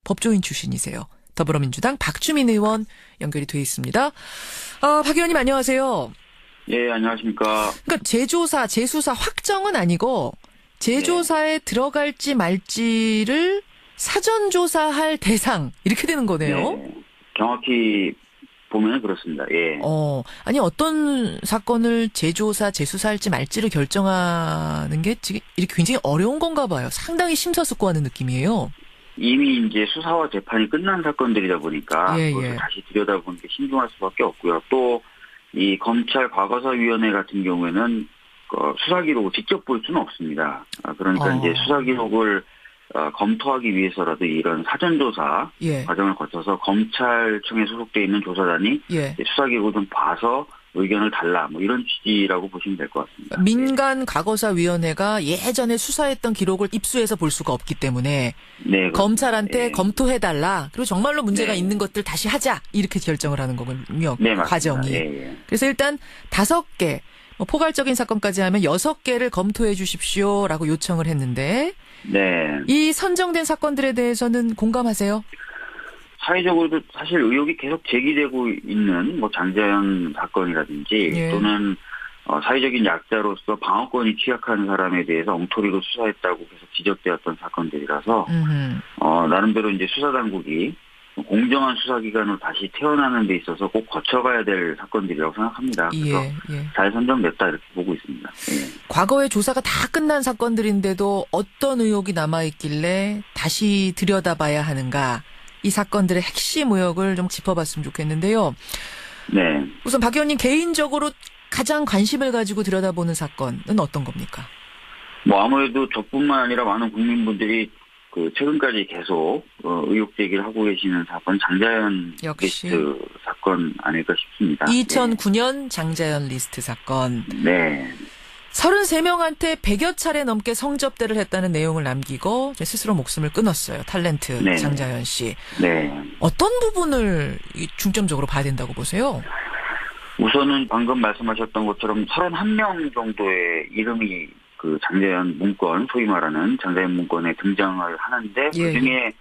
법조인 출신이세요. 더불어민주당 박주민 의원 연결이 돼 있습니다. 박 의원님 안녕하세요. 예, 안녕하십니까. 그러니까 재수사 확정은 아니고 재조사에 들어갈지 말지를 사전 조사할 대상 이렇게 되는 거네요. 네, 정확히 보면 그렇습니다. 예. 아니 어떤 사건을 재조사, 재수사할지 말지를 결정하는 게 지금 이렇게 굉장히 어려운 건가 봐요. 상당히 심사숙고하는 느낌이에요. 이미 이제 수사와 재판이 끝난 사건들이다 보니까 그것을 다시 들여다보는 게 신중할 수밖에 없고요. 또 이 검찰 과거사위원회 같은 경우에는 수사 기록을 직접 볼 수는 없습니다. 그러니까 이제 수사 기록을 검토하기 위해서라도 이런 사전조사 과정을 거쳐서 검찰청에 소속돼 있는 조사단이 수사 기록을 좀 봐서 의견을 달라 뭐 이런 취지라고 보시면 될 것 같습니다. 민간 과거사위원회가 예전에 수사했던 기록을 입수해서 볼 수가 없기 때문에 검찰한테 검토해달라. 그리고 정말로 문제가 있는 것들 다시 하자. 이렇게 결정을 하는 거군요. 네, 과정이. 그래서 일단 5개, 포괄적인 사건까지 하면 6개를 검토해 주십시오라고 요청을 했는데 이 선정된 사건들에 대해서는 공감하세요? 사회적으로도 사실 의혹이 계속 제기되고 있는 장자연 사건이라든지 또는 사회적인 약자로서 방어권이 취약한 사람에 대해서 엉터리로 수사했다고 계속 지적되었던 사건들이라서 나름대로 이제 수사당국이 공정한 수사기관으로 다시 태어나는 데 있어서 꼭 거쳐가야 될 사건들이라고 생각합니다. 그래서 잘 선정됐다 이렇게 보고 있습니다. 과거에 조사가 다 끝난 사건들인데도 어떤 의혹이 남아있길래 다시 들여다봐야 하는가. 이 사건들의 핵심 의혹을 좀 짚어봤으면 좋겠는데요. 우선 박 의원님 개인적으로 가장 관심을 가지고 들여다보는 사건은 어떤 겁니까? 아무래도 저뿐만 아니라 많은 국민분들이 최근까지 계속 의혹 제기를 하고 계시는 사건 장자연 리스트 사건 아닐까 싶습니다. 2009년 장자연 리스트 사건. 33명한테 100여 차례 넘게 성접대를 했다는 내용을 남기고 스스로 목숨을 끊었어요. 탤런트 장자연 씨. 어떤 부분을 중점적으로 봐야 된다고 보세요? 우선은 방금 말씀하셨던 것처럼 31명 정도의 이름이 장자연 문건, 소위 말하는 장자연 문건에 등장을 하는데 그중에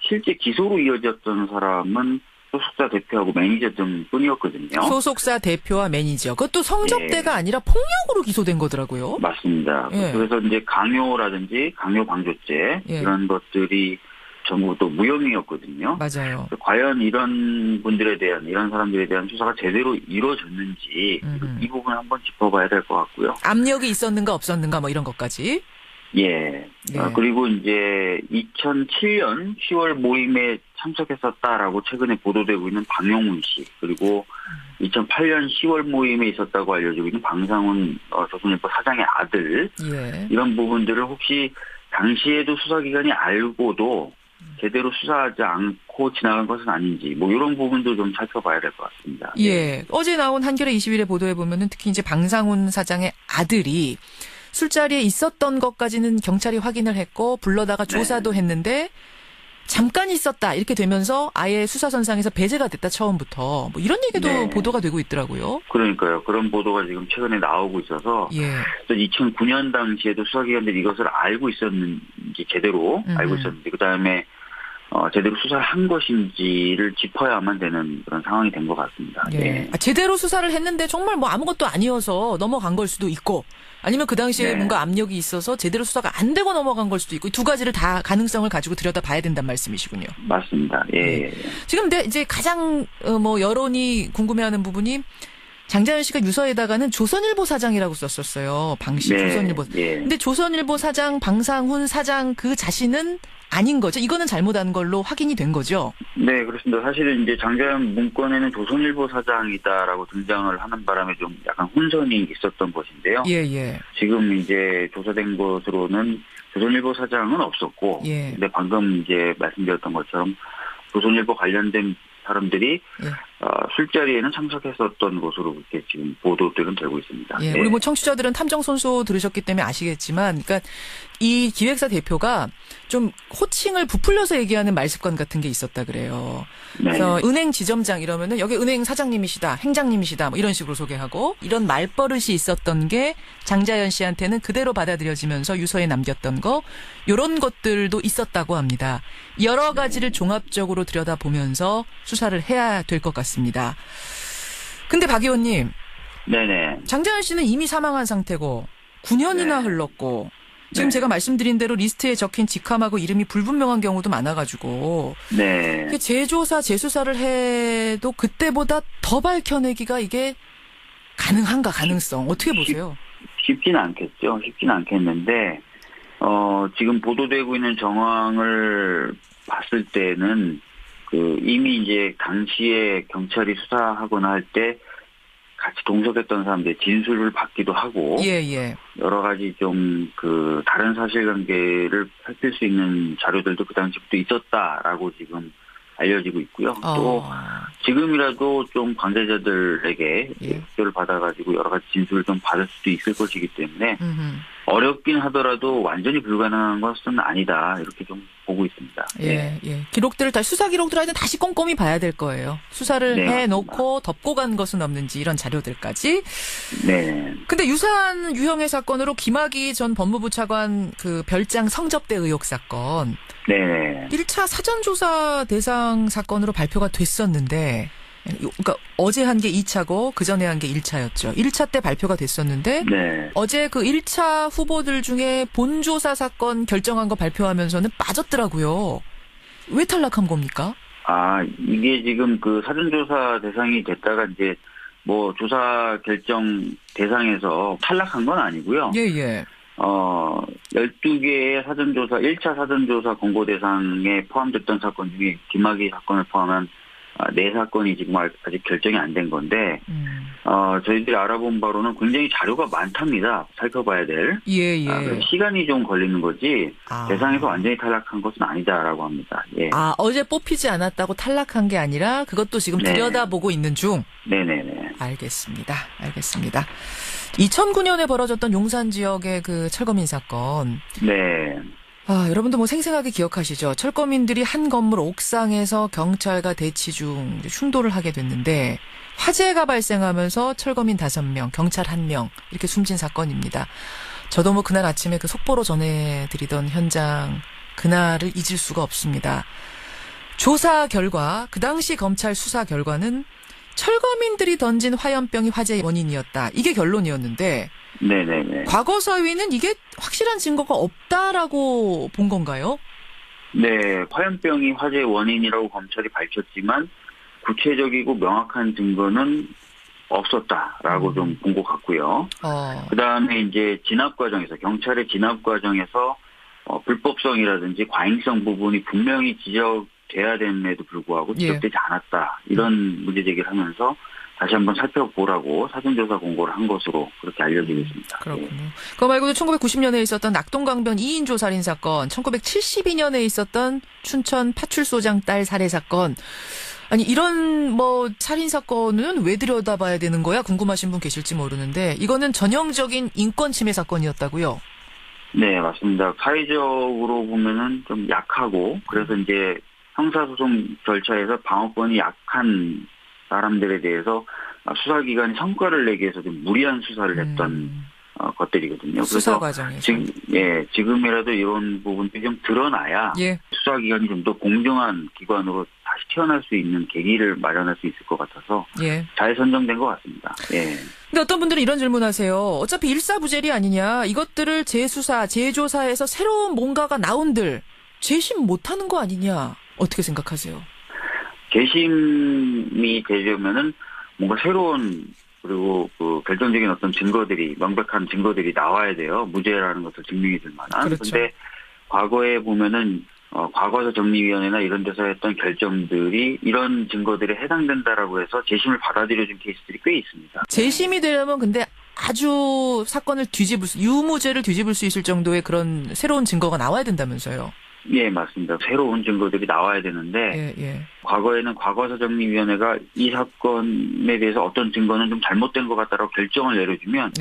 실제 기소로 이어졌던 사람은 소속사 대표하고 매니저 등뿐이었거든요. 소속사 대표와 매니저. 그것도 성접대가 아니라 폭력으로 기소된 거더라고요. 맞습니다. 그래서 이제 강요라든지 강요 방조죄 이런 것들이 전부 또 무혐의였거든요. 맞아요. 과연 이런 분들에 대한 이런 사람들에 대한 수사가 제대로 이루어졌는지 이 부분 한번 짚어봐야 될 것 같고요. 압력이 있었는가 없었는가 뭐 이런 것까지. 그리고 이제 2007년 10월 모임에 참석했었다라고 최근에 보도되고 있는 박용훈 씨 그리고 2008년 10월 모임에 있었다고 알려지고 있는 방상훈 조선일보 사장의 아들 이런 부분들을 혹시 당시에도 수사기관이 알고도 제대로 수사하지 않고 지나간 것은 아닌지 뭐 이런 부분도 좀 살펴봐야 될 것 같습니다. 어제 나온 한겨레 21일 보도에 보면은 특히 이제 방상훈 사장의 아들이 술자리에 있었던 것까지는 경찰이 확인을 했고 불러다가 조사도 했는데 잠깐 있었다 이렇게 되면서 아예 수사선상에서 배제가 됐다 처음부터 뭐 이런 얘기도 보도가 되고 있더라고요. 그러니까요. 그런 보도가 지금 최근에 나오고 있어서 2009년 당시에도 수사기관들이 이것을 알고 있었는지 제대로 알고 있었는지 그다음에 제대로 수사를 한 것인지를 짚어야만 되는 그런 상황이 된 것 같습니다. 제대로 수사를 했는데 정말 뭐 아무것도 아니어서 넘어간 걸 수도 있고 아니면 그 당시에 뭔가 압력이 있어서 제대로 수사가 안 되고 넘어간 걸 수도 있고 두 가지를 다 가능성을 가지고 들여다봐야 된다는 말씀이시군요. 맞습니다. 지금 근데 이제 가장 여론이 궁금해하는 부분이 장자연 씨가 유서에다가는 조선일보 사장이라고 썼었어요. 방시 조선일보. 근데 조선일보 사장 방상훈 사장 그 자신은 아닌 거죠? 이거는 잘못한 걸로 확인이 된 거죠? 네, 그렇습니다. 사실은 이제 장자연 문건에는 조선일보 사장이다라고 등장을 하는 바람에 좀 약간 혼선이 있었던 것인데요. 지금 이제 조사된 것으로는 조선일보 사장은 없었고, 근데 방금 이제 말씀드렸던 것처럼 조선일보 관련된 사람들이 술자리에는 참석했었던 것으로 그렇게 지금 보도들은 되고 있습니다. 예, 우리 뭐 청취자들은 탐정선수 들으셨기 때문에 아시겠지만, 그러니까 이 기획사 대표가 좀 호칭을 부풀려서 얘기하는 말습관 같은 게 있었다 그래요. 그래서 은행 지점장 이러면은 여기 은행 사장님이시다, 행장님이시다, 뭐 이런 식으로 소개하고 이런 말버릇이 있었던 게 장자연 씨한테는 그대로 받아들여지면서 유서에 남겼던 거, 이런 것들도 있었다고 합니다. 여러 가지를 종합적으로 들여다보면서 수사를 해야 될 것 같습니다. 근데 박 의원님, 네네. 장자연 씨는 이미 사망한 상태고 9년이나 흘렀고 지금 제가 말씀드린 대로 리스트에 적힌 직함하고 이름이 불분명한 경우도 많아가지고 재조사, 재수사를 해도 그때보다 더 밝혀내기가 이게 가능한가, 가능성 어떻게 보세요? 쉽지는 않겠죠. 쉽지는 않겠는데 지금 보도되고 있는 정황을 봤을 때는 이미 이제 당시에 경찰이 수사하거나 할 때 같이 동석했던 사람들의 진술을 받기도 하고 여러 가지 좀 다른 사실관계를 살필 수 있는 자료들도 그 당시부터 있었다라고 지금 알려지고 있고요. 또 지금이라도 좀 관계자들에게 협조를 받아가지고 여러 가지 진술을 좀 받을 수도 있을 것이기 때문에 어렵긴 하더라도 완전히 불가능한 것은 아니다 이렇게 좀 보고 있습니다. 기록들을 수사 기록들을 다시 꼼꼼히 봐야 될 거예요. 수사를 해놓고 덮고 간 것은 없는지 이런 자료들까지. 근데 유사한 유형의 사건으로 김학의 전 법무부 차관 별장 성접대 의혹 사건. 1차 사전조사 대상 사건으로 발표가 됐었는데, 그러니까 어제 한 게 2차고 그 전에 한 게 1차였죠. 1차 때 발표가 됐었는데 어제 1차 후보들 중에 본조사 사건 결정한 거 발표하면서는 빠졌더라고요. 왜 탈락한 겁니까? 이게 지금 사전조사 대상이 됐다가 이제 뭐 조사 결정 대상에서 탈락한 건 아니고요. 12개의 사전조사, 1차 사전조사 공고 대상에 포함됐던 사건 중에 김학의 사건을 포함한 4사건이 지금 아직 결정이 안 된 건데, 저희들이 알아본 바로는 굉장히 자료가 많답니다. 살펴봐야 될. 그래서 시간이 좀 걸리는 거지, 대상에서 완전히 탈락한 것은 아니다라고 합니다. 어제 뽑히지 않았다고 탈락한 게 아니라 그것도 지금 들여다보고 있는 중? 알겠습니다. 2009년에 벌어졌던 용산 지역의 철거민 사건. 여러분도 뭐 생생하게 기억하시죠? 철거민들이 한 건물 옥상에서 경찰과 대치 중 충돌을 하게 됐는데 화재가 발생하면서 철거민 5명, 경찰 1명 이렇게 숨진 사건입니다. 저도 뭐 그날 아침에 속보로 전해드리던 현장 그날을 잊을 수가 없습니다. 조사 결과, 그 당시 검찰 수사 결과는 철거민들이 던진 화염병이 화재의 원인이었다. 이게 결론이었는데 과거 사위는 이게 확실한 증거가 없다라고 본 건가요? 화염병이 화재의 원인이라고 검찰이 밝혔지만 구체적이고 명확한 증거는 없었다라고 좀 본 것 같고요. 그다음에 이제 진압 과정에서, 경찰의 진압 과정에서 불법성이라든지 과잉성 부분이 분명히 지적돼야 됨에도 불구하고 지적되지 않았다. 이런 문제 제기를 하면서 다시 한번 살펴보라고 사전조사 공고를 한 것으로 그렇게 알려지고 있습니다. 그렇군요. 그거 말고도 1990년에 있었던 낙동강변 2인조 살인 사건, 1972년에 있었던 춘천 파출소장 딸 살해 사건. 아니 이런 살인 사건은 왜 들여다봐야 되는 거야? 궁금하신 분 계실지 모르는데 이거는 전형적인 인권 침해 사건이었다고요? 맞습니다. 사회적으로 보면은 좀 약하고 그래서 이제 형사소송 절차에서 방어권이 약한 사람들에 대해서 수사기관이 성과를 내기 위해서 좀 무리한 수사를 했던 것들이거든요. 수사 그래서 과정에서. 지금이라도 이런 부분들이 좀 드러나야 수사기관이 좀 더 공정한 기관으로 다시 태어날 수 있는 계기를 마련할 수 있을 것 같아서 잘 선정된 것 같습니다. 근데 어떤 분들은 이런 질문하세요. 어차피 일사부재리 아니냐. 이것들을 재수사, 재조사해서 새로운 뭔가가 나온들 재심 못하는 거 아니냐. 어떻게 생각하세요? 재심이 되려면은 뭔가 새로운 그리고 결정적인 어떤 증거들이, 명백한 증거들이 나와야 돼요. 무죄라는 것을 증명해 줄 만한. 그런데 과거에 보면은 과거사 정리위원회나 이런 데서 했던 결정들이 이런 증거들에 해당된다라고 해서 재심을 받아들여준 케이스들이 꽤 있습니다. 재심이 되려면 근데 아주 사건을 유무죄를 뒤집을 수 있을 정도의 그런 새로운 증거가 나와야 된다면서요. 예, 맞습니다. 새로운 증거들이 나와야 되는데 과거에는 과거사정리위원회가 이 사건에 대해서 어떤 증거는 좀 잘못된 것 같다라고 결정을 내려주면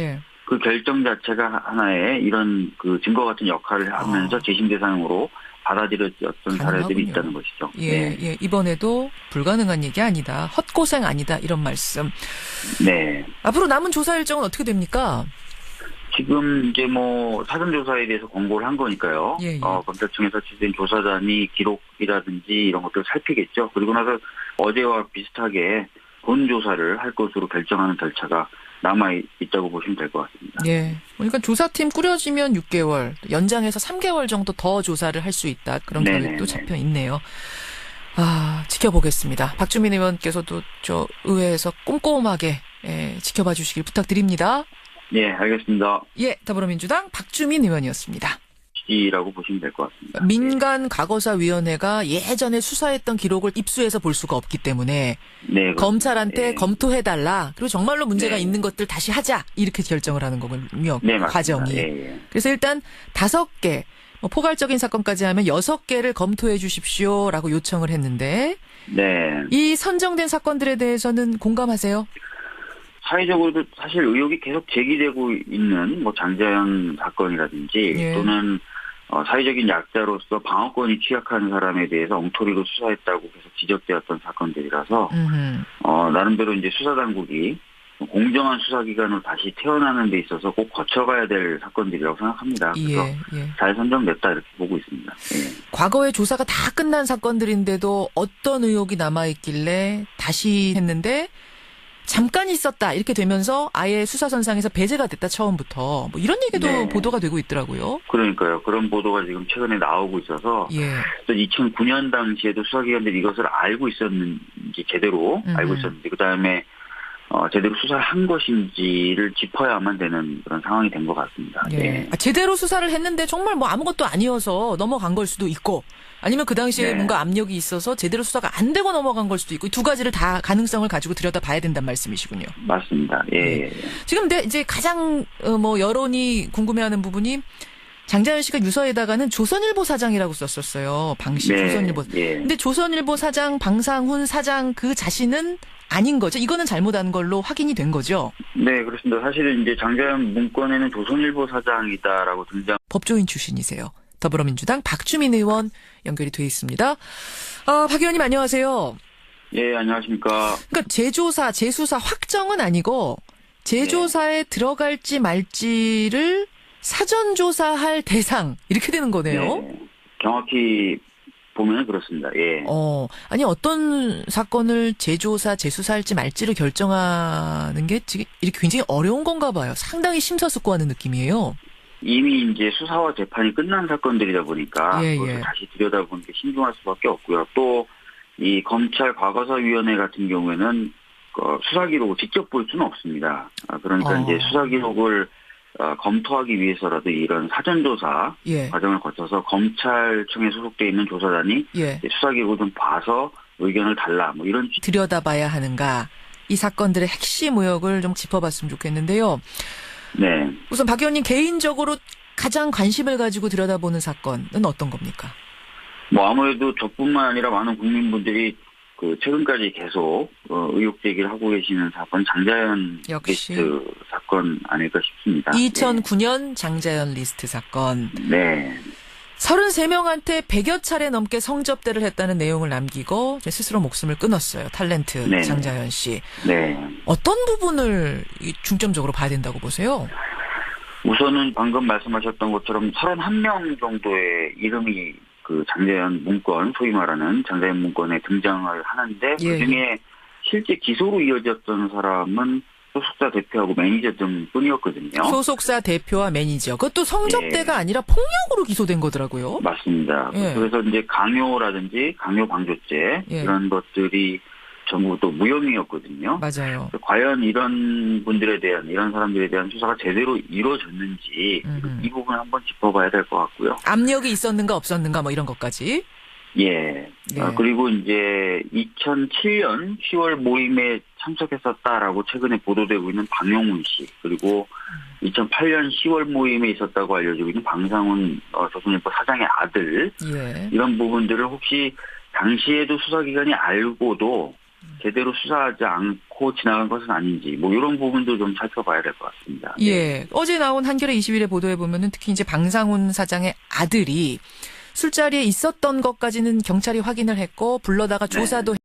그 결정 자체가 하나의 이런 그 증거 같은 역할을 하면서 재심 대상으로 받아들여졌던 사례들이 있다는 것이죠. 예. 이번에도 불가능한 얘기 아니다. 헛고생 아니다. 이런 말씀. 네. 앞으로 남은 조사 일정은 어떻게 됩니까? 지금 이제 뭐 사전조사에 대해서 권고를 한 거니까요. 검찰청에서 지된 조사단이 기록이라든지 이런 것들을 살피겠죠. 그리고 나서 어제와 비슷하게 본조사를 할 것으로 결정하는 절차가 남아있다고 보시면 될 것 같습니다. 예. 그러니까 조사팀 꾸려지면 6개월, 연장해서 3개월 정도 더 조사를 할 수 있다. 그런 계획도 잡혀 있네요. 지켜보겠습니다. 박주민 의원께서도 저 의회에서 꼼꼼하게 지켜봐 주시길 부탁드립니다. 예, 알겠습니다. 예, 더불어민주당 박주민 의원이었습니다. 이라고 보시면 될 것 같습니다. 민간 과거사위원회가 예전에 수사했던 기록을 입수해서 볼 수가 없기 때문에 검찰한테 검토해달라. 그리고 정말로 문제가 있는 것들 다시 하자. 이렇게 결정을 하는 거군요. 네, 과정이. 그래서 일단 5개, 포괄적인 사건까지 하면 6개를 검토해 주십시오라고 요청을 했는데 이 선정된 사건들에 대해서는 공감하세요? 사회적으로도 사실 의혹이 계속 제기되고 있는 뭐 장자연 사건이라든지 또는 사회적인 약자로서 방어권이 취약한 사람에 대해서 엉터리로 수사했다고 계속 지적되었던 사건들이라서 나름대로 이제 수사당국이 공정한 수사기관으로 다시 태어나는 데 있어서 꼭 거쳐가야 될 사건들이라고 생각합니다. 그래서 잘 선정됐다 이렇게 보고 있습니다. 과거에 조사가 다 끝난 사건들인데도 어떤 의혹이 남아있길래 다시 했는데 잠깐 있었다 이렇게 되면서 아예 수사선상에서 배제가 됐다 처음부터 뭐 이런 얘기도 보도가 되고 있더라고요. 그러니까요. 그런 보도가 지금 최근에 나오고 있어서 2009년 당시에도 수사기관들이 이것을 알고 있었는지 제대로 알고 있었는지 그다음에 제대로 수사를 한 것인지를 짚어야만 되는 그런 상황이 된 것 같습니다. 제대로 수사를 했는데 정말 뭐 아무것도 아니어서 넘어간 걸 수도 있고 아니면 그 당시에 뭔가 압력이 있어서 제대로 수사가 안 되고 넘어간 걸 수도 있고 이 두 가지를 다 가능성을 가지고 들여다봐야 된다는 말씀이시군요. 맞습니다. 지금 근데 이제 가장 여론이 궁금해하는 부분이 장자연 씨가 유서에다가는 조선일보 사장이라고 썼었어요. 방시 조선일보. 근데 조선일보 사장 방상훈 사장 그 자신은 아닌 거죠? 이거는 잘못한 걸로 확인이 된 거죠? 네, 그렇습니다. 사실은 이제 장자연 문건에는 조선일보 사장이다라고 등장. 법조인 출신이세요. 더불어민주당 박주민 의원 연결이 돼 있습니다. 박 의원님 안녕하세요. 예, 안녕하십니까. 그러니까 재조사, 재수사 확정은 아니고 재조사에 들어갈지 말지를 사전조사할 대상 이렇게 되는 거네요. 정확히 보면 그렇습니다. 아니 어떤 사건을 재조사, 재수사할지 말지를 결정하는 게 지금 이렇게 굉장히 어려운 건가 봐요. 상당히 심사숙고하는 느낌이에요. 이미 이제 수사와 재판이 끝난 사건들이다 보니까 그것을 다시 들여다보는 게 신중할 수밖에 없고요. 또 이 검찰 과거사위원회 같은 경우에는 수사 기록을 직접 볼 수는 없습니다. 그러니까 이제 수사 기록을 검토하기 위해서라도 이런 사전조사 과정을 거쳐서 검찰청에 소속돼 있는 조사단이 수사 기록을 좀 봐서 의견을 달라 뭐 이런 들여다봐야 하는가 이 사건들의 핵심 의혹을 좀 짚어봤으면 좋겠는데요. 우선 박 의원님 개인적으로 가장 관심을 가지고 들여다보는 사건은 어떤 겁니까? 뭐 아무래도 저뿐만 아니라 많은 국민분들이 최근까지 계속 의혹 제기를 하고 계시는 사건 장자연 리스트 사건 아닐까 싶습니다. 2009년 장자연 리스트 사건. 33명한테 100여 차례 넘게 성접대를 했다는 내용을 남기고 스스로 목숨을 끊었어요. 탤런트 장자연 씨. 어떤 부분을 중점적으로 봐야 된다고 보세요? 우선은 방금 말씀하셨던 것처럼 31명 정도의 이름이 장자연 문건, 소위 말하는 장자연 문건에 등장을 하는데 그중에 실제 기소로 이어졌던 사람은 소속사 대표하고 매니저 등뿐이었거든요. 소속사 대표와 매니저. 그것도 성접대가 아니라 폭력으로 기소된 거더라고요. 맞습니다. 그래서 이제 강요라든지 강요 방조죄 이런 것들이 전부 또 무혐의였거든요. 맞아요. 과연 이런 분들에 대한 이런 사람들에 대한 수사가 제대로 이루어졌는지 이 부분 한번 짚어봐야 될 것 같고요. 압력이 있었는가 없었는가 뭐 이런 것까지. 예. 예. 그리고 이제 2007년 10월 모임에 참석했었다라고 최근에 보도되고 있는 박영훈 씨, 그리고 2008년 10월 모임에 있었다고 알려지고 있는 방상훈 조선일보 사장의 아들, 예. 이런 부분들을 혹시 당시에도 수사기관이 알고도 제대로 수사하지 않고 지나간 것은 아닌지, 뭐 이런 부분도 좀 살펴봐야 될 것 같습니다. 예. 어제 나온 한겨레 21의 보도에 보면은 특히 이제 방상훈 사장의 아들이 술자리에 있었던 것까지는 경찰이 확인을 했고 불러다가 조사도